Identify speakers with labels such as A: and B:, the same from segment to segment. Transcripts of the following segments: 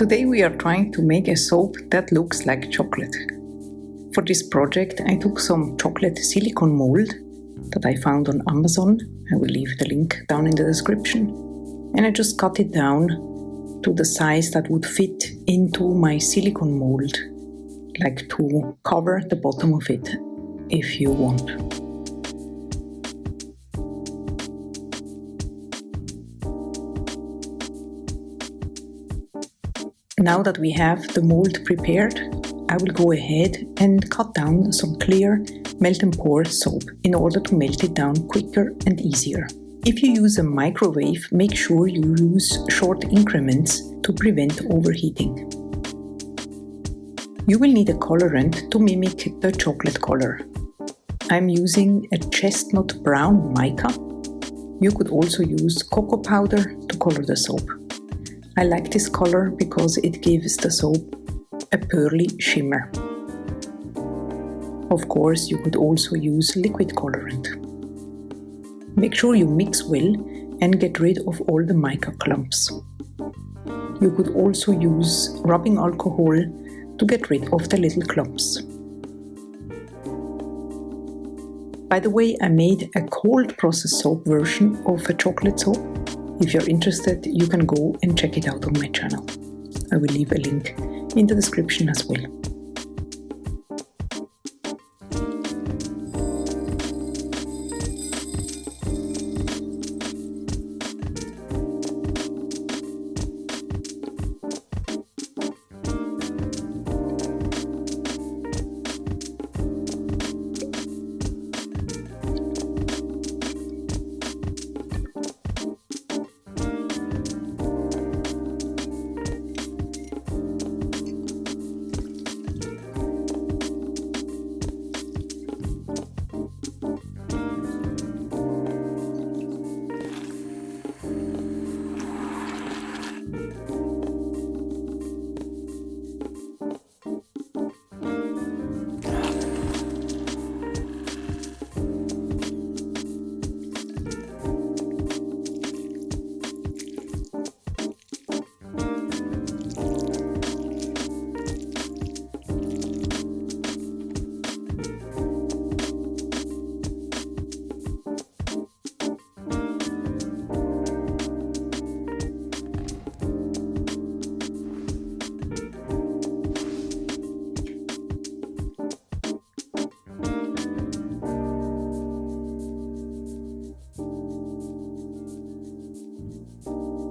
A: Today we are trying to make a soap that looks like chocolate. For this project I took some chocolate silicone mold that I found on Amazon. I will leave the link down in the description. And I just cut it down to the size that would fit into my silicone mold, like to cover the bottom of it if you want. Now that we have the mold prepared, I will go ahead and cut down some clear melt and pour soap in order to melt it down quicker and easier. If you use a microwave, make sure you use short increments to prevent overheating. You will need a colorant to mimic the chocolate color. I'm using a chestnut brown mica. You could also use cocoa powder to color the soap. I like this color because it gives the soap a pearly shimmer. Of course, you could also use liquid colorant. Make sure you mix well and get rid of all the mica clumps. You could also use rubbing alcohol to get rid of the little clumps. By the way, I made a cold process soap version of a chocolate soap. If you're interested, you can go and check it out on my channel. I will leave a link in the description as well.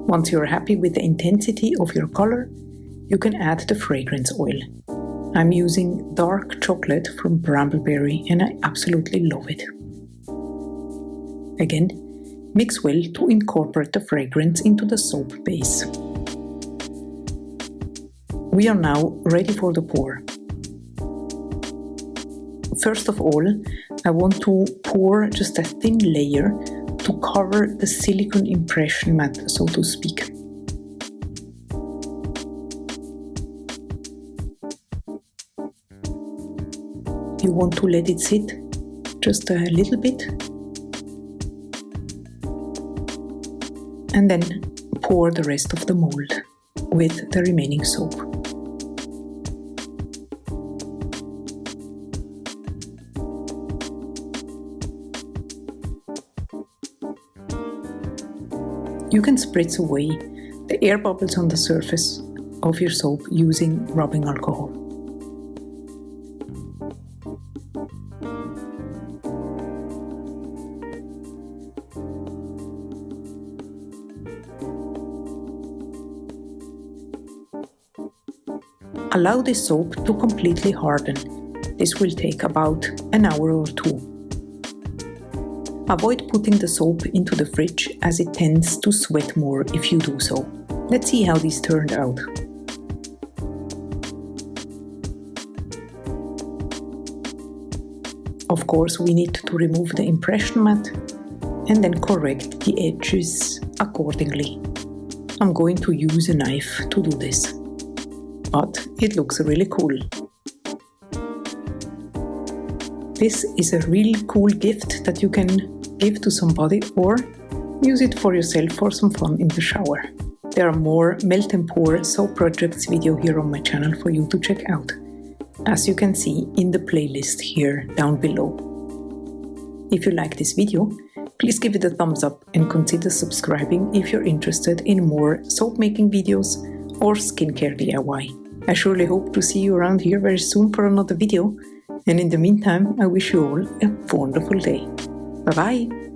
A: Once you're happy with the intensity of your color, you can add the fragrance oil. I'm using dark chocolate from Brambleberry and I absolutely love it. Again, mix well to incorporate the fragrance into the soap base. We are now ready for the pour. First of all, I want to pour just a thin layer to cover the silicone impression mat, so to speak. You want to let it sit just a little bit and then pour the rest of the mold with the remaining soap. You can spritz away the air bubbles on the surface of your soap using rubbing alcohol. Allow this soap to completely harden. This will take about an hour or two. Avoid putting the soap into the fridge as it tends to sweat more if you do so. Let's see how these turned out. Of course, we need to remove the impression mat and then correct the edges accordingly. I'm going to use a knife to do this, but it looks really cool. This is a really cool gift that you can give to somebody or use it for yourself for some fun in the shower. There are more melt and pour soap projects video here on my channel for you to check out, as you can see in the playlist here down below. If you like this video, please give it a thumbs up and consider subscribing if you're interested in more soap making videos or skincare DIY. I surely hope to see you around here very soon for another video, and in the meantime I wish you all a wonderful day. Bye bye!